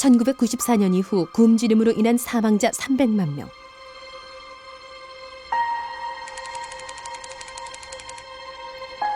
1994년 이후 굶주림으로 인한 사망자 300만 명.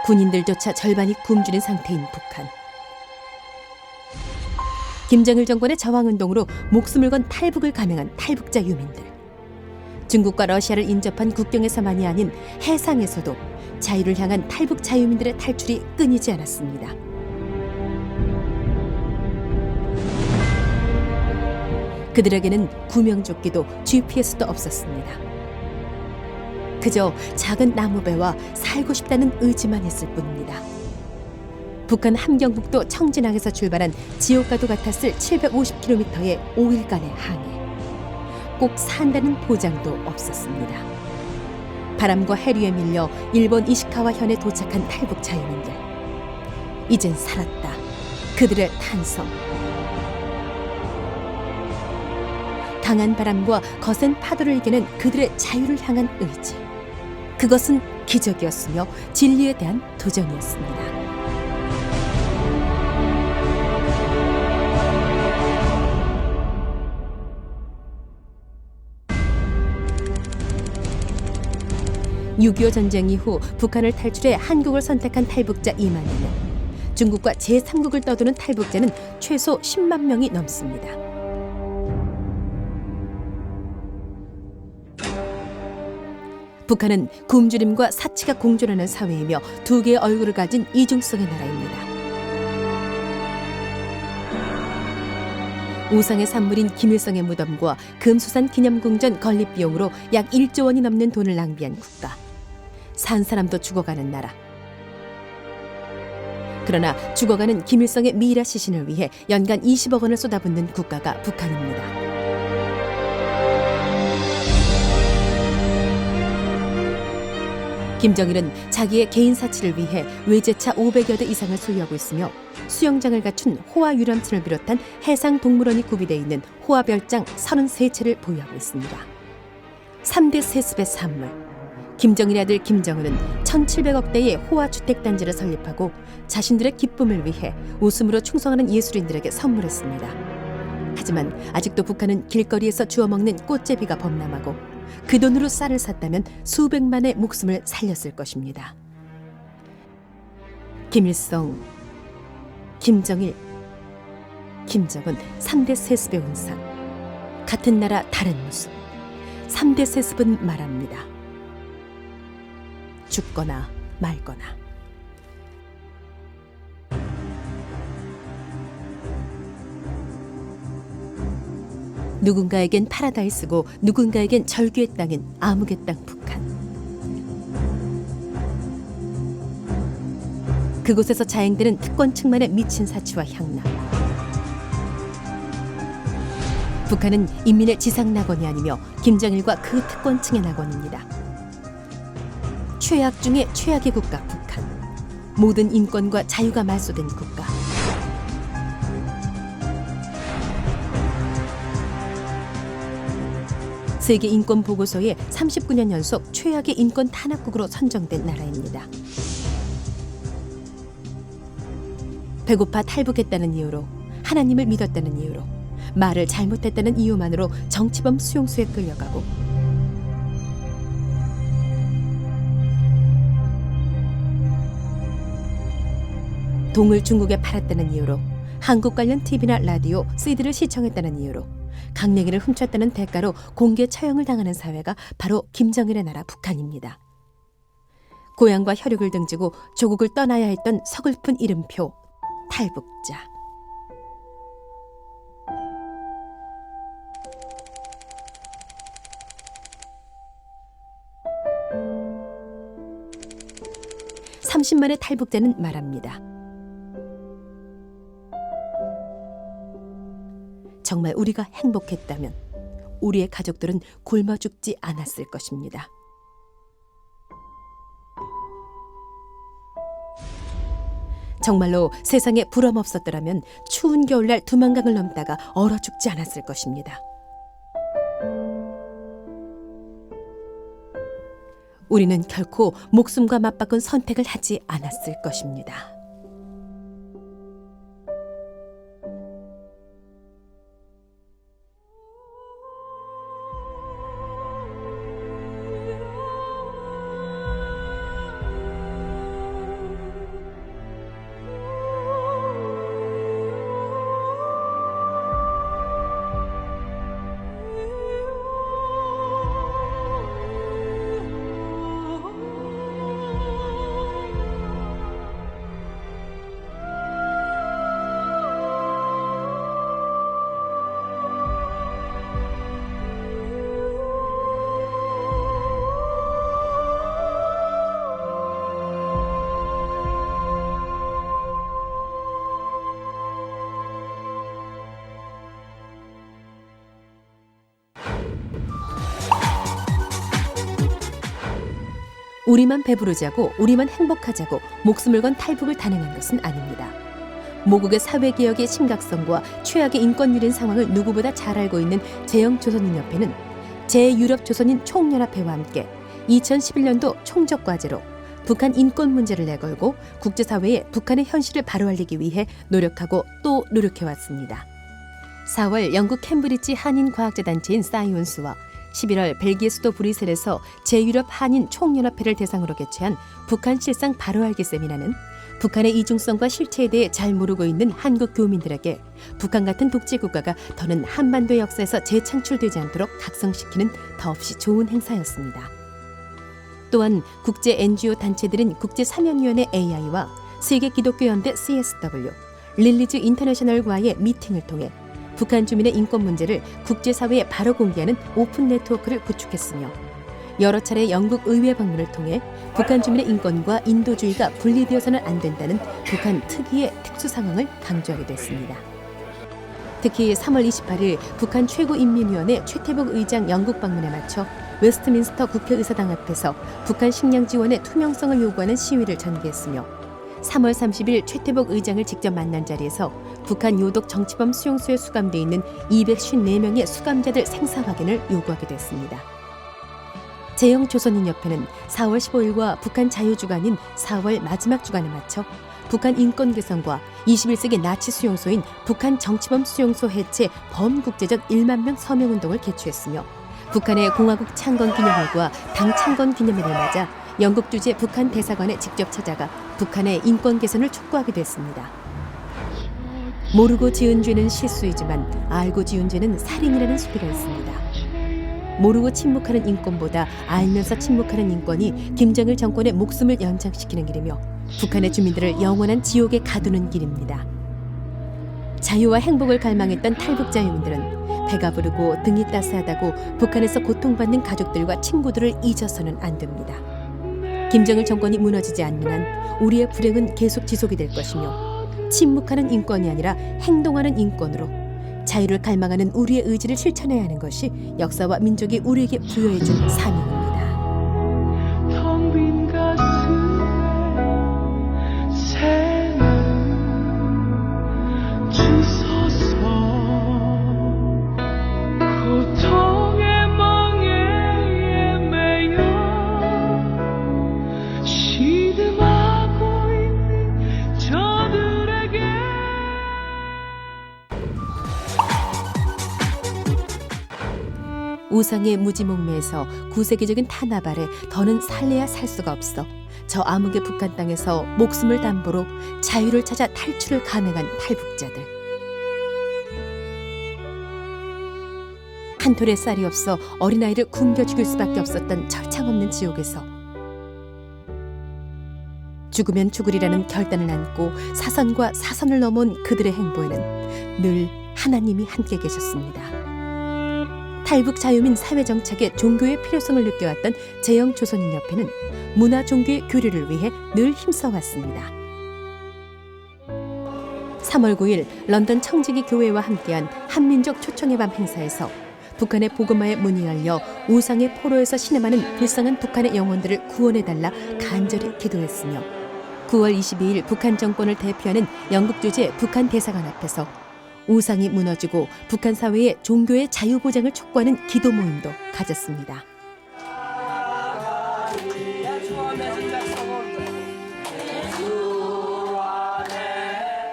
군인들조차 절반이 굶주린 상태인 북한. 김정일 정권의 저항운동으로 목숨을 건 탈북을 감행한 탈북자 유민들. 중국과 러시아를 인접한 국경에서만이 아닌 해상에서도 자유를 향한 탈북 자유민들의 탈출이 끊이지 않았습니다. 그들에게는 구명조끼도 GPS도 없었습니다. 그저 작은 나무배와 살고 싶다는 의지만 있을 뿐입니다. 북한 함경북도 청진항에서 출발한 지옥과도 같았을 750km의 5일간의 항해. 꼭 산다는 보장도 없었습니다. 바람과 해류에 밀려 일본 이시카와 현에 도착한 탈북 자유민들. 이젠 살았다. 그들의 탄성. 강한 바람과 거센 파도를 이기는 그들의 자유를 향한 의지. 그것은 기적이었으며 진리에 대한 도전이었습니다. (6.25) 전쟁 이후 북한을 탈출해 한국을 선택한 탈북자 2만여 명, 중국과 제3국을 떠도는 탈북자는 최소 10만 명이 넘습니다. 북한은 굶주림과 사치가 공존하는 사회이며 두 개의 얼굴을 가진 이중성의 나라입니다. 우상의 산물인 김일성의 무덤과 금수산 기념궁전 건립 비용으로 약 1조 원이 넘는 돈을 낭비한 국가. 산 사람도 죽어가는 나라. 그러나 죽어가는 김일성의 미이라 시신을 위해 연간 20억 원을 쏟아붓는 국가가 북한입니다. 김정일은 자기의 개인 사치를 위해 외제차 500여 대 이상을 소유하고 있으며 수영장을 갖춘 호화 유람선을 비롯한 해상 동물원이 구비되어 있는 호화 별장 33채를 보유하고 있습니다. 3대 세습의 산물. 김정일의 아들 김정은은 1700억대의 호화 주택단지를 설립하고 자신들의 기쁨을 위해 웃음으로 충성하는 예술인들에게 선물했습니다. 하지만 아직도 북한은 길거리에서 주워먹는 꽃제비가 범람하고 그 돈으로 쌀을 샀다면 수백만의 목숨을 살렸을 것입니다. 김일성, 김정일, 김정은 3대 세습의 운상. 같은 나라 다른 모습. 3대 세습은 말합니다. 죽거나 말거나. 누군가에겐 파라다이스고 누군가에겐 절규의 땅인 암흑의 땅 북한. 그곳에서 자행되는 특권층만의 미친 사치와 향락. 북한은 인민의 지상 낙원이 아니며 김정일과 그 특권층의 낙원입니다. 최악 중에 최악의 국가 북한. 모든 인권과 자유가 말소된 국가. 세계인권보고서에 39년 연속 최악의 인권 탄압국으로 선정된 나라입니다. 배고파 탈북했다는 이유로, 하나님을 믿었다는 이유로, 말을 잘못했다는 이유만으로 정치범 수용소에 끌려가고, 동을 중국에 팔았다는 이유로, 한국 관련 TV나 라디오, CD를 시청했다는 이유로, 강냉이를 훔쳤다는 대가로 공개 처형을 당하는 사회가 바로 김정일의 나라 북한입니다. 고향과 혈육을 등지고 조국을 떠나야 했던 서글픈 이름표, 탈북자. (30만의) 탈북자는 말합니다. 정말 우리가 행복했다면 우리의 가족들은 굶어 죽지 않았을 것입니다. 정말로 세상에 불엄 없었더라면 추운 겨울날 두만강을 넘다가 얼어 죽지 않았을 것입니다. 우리는 결코 목숨과 맞바꾼 선택을 하지 않았을 것입니다. 우리만 배부르자고 우리만 행복하자고 목숨을 건 탈북을 단행한 것은 아닙니다. 모국의 사회개혁의 심각성과 최악의 인권유린 상황을 누구보다 잘 알고 있는 제영조선인협회는 제유럽조선인 총연합회와 함께 2011년도 총적과제로 북한 인권 문제를 내걸고 국제사회에 북한의 현실을 바로 알리기 위해 노력하고 또 노력해왔습니다. 4월 영국 캠브리지 한인과학자단체인 사이언스와 11월 벨기에 수도 브뤼셀에서 제유럽 한인 총연합회를 대상으로 개최한 북한 실상 바로 알기 세미나는 북한의 이중성과 실체에 대해 잘 모르고 있는 한국 교민들에게 북한 같은 독재국가가 더는 한반도 역사에서 재창출되지 않도록 각성시키는 더없이 좋은 행사였습니다. 또한 국제 NGO 단체들인 국제사면위원회 AI와 세계기독교연대 CSW, 릴리즈 인터내셔널과의 미팅을 통해 북한 주민의 인권 문제를 국제사회에 바로 공개하는 오픈 네트워크를 구축했으며 여러 차례 영국 의회 방문을 통해 북한 주민의 인권과 인도주의가 분리되어서는 안 된다는 북한 특유의 특수 상황을 강조하게 됐습니다. 특히 3월 28일 북한 최고인민위원회 최태복 의장 영국 방문에 맞춰 웨스트민스터 국회의사당 앞에서 북한 식량 지원의 투명성을 요구하는 시위를 전개했으며 3월 30일 최태복 의장을 직접 만난 자리에서 북한 요독 정치범 수용소에 수감돼 있는 254명의 수감자들 생사 확인을 요구하게 됐습니다. 제영조선인협회는 4월 15일과 북한 자유주간인 4월 마지막 주간에 맞춰 북한 인권 개선과 21세기 나치 수용소인 북한 정치범 수용소 해체 범국제적 1만 명 서명운동을 개최했으며 북한의 공화국 창건 기념일과 당 창건 기념일을 맞아 영국 주재 북한 대사관에 직접 찾아가 북한의 인권 개선을 촉구하기도 했습니다. 모르고 지은 죄는 실수이지만 알고 지은 죄는 살인이라는 소리가 있습니다. 모르고 침묵하는 인권보다 알면서 침묵하는 인권이 김정일 정권의 목숨을 연장시키는 길이며 북한의 주민들을 영원한 지옥에 가두는 길입니다. 자유와 행복을 갈망했던 탈북 자유민들은 배가 부르고 등이 따스하다고 북한에서 고통받는 가족들과 친구들을 잊어서는 안 됩니다. 김정일 정권이 무너지지 않는 한 우리의 불행은 계속 지속이 될 것이며 침묵하는 인권이 아니라 행동하는 인권으로 자유를 갈망하는 우리의 의지를 실천해야 하는 것이 역사와 민족이 우리에게 부여해준 사명입니다. 텅 빈 가슴에 새는 주소서 고통의 멍에에 매여 시름하고 있는 저들에게 우상의 무지몽매에서 구세계적인 탄압 아래 더는 살래야 살 수가 없어 저 암흑의 북한 땅에서 목숨을 담보로 자유를 찾아 탈출을 감행한 탈북자들. 한 톨의 쌀이 없어 어린아이를 굶겨 죽일 수밖에 없었던 철창없는 지옥에서 죽으면 죽으리라는 결단을 안고 사선과 사선을 넘어온 그들의 행보에는 늘 하나님이 함께 계셨습니다. 탈북 자유민 사회정착에 종교의 필요성을 느껴왔던 제영조선인협회는 문화 종교의 교류를 위해 늘 힘써왔습니다. 3월 9일 런던 청지기 교회와 함께한 한민족 초청의 밤 행사에서 북한의 복음화의 문이 열려 우상의 포로에서 신음하는 불쌍한 북한의 영혼들을 구원해달라 간절히 기도했으며 9월 22일 북한 정권을 대표하는 영국 주재 북한 대사관 앞에서 우상이 무너지고 북한 사회의 종교의 자유 보장을 촉구하는 기도 모임도 가졌습니다.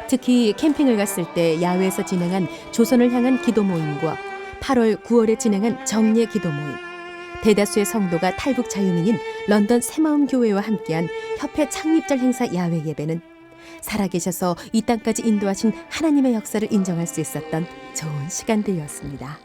특히 캠핑을 갔을 때 야외에서 진행한 조선을 향한 기도 모임과 8월, 9월에 진행한 정례 기도 모임, 대다수의 성도가 탈북 자유민인 런던 새마음 교회와 함께한 협회 창립절 행사 야외 예배는 살아계셔서 이 땅까지 인도하신 하나님의 역사를 인정할 수 있었던 좋은 시간들이었습니다.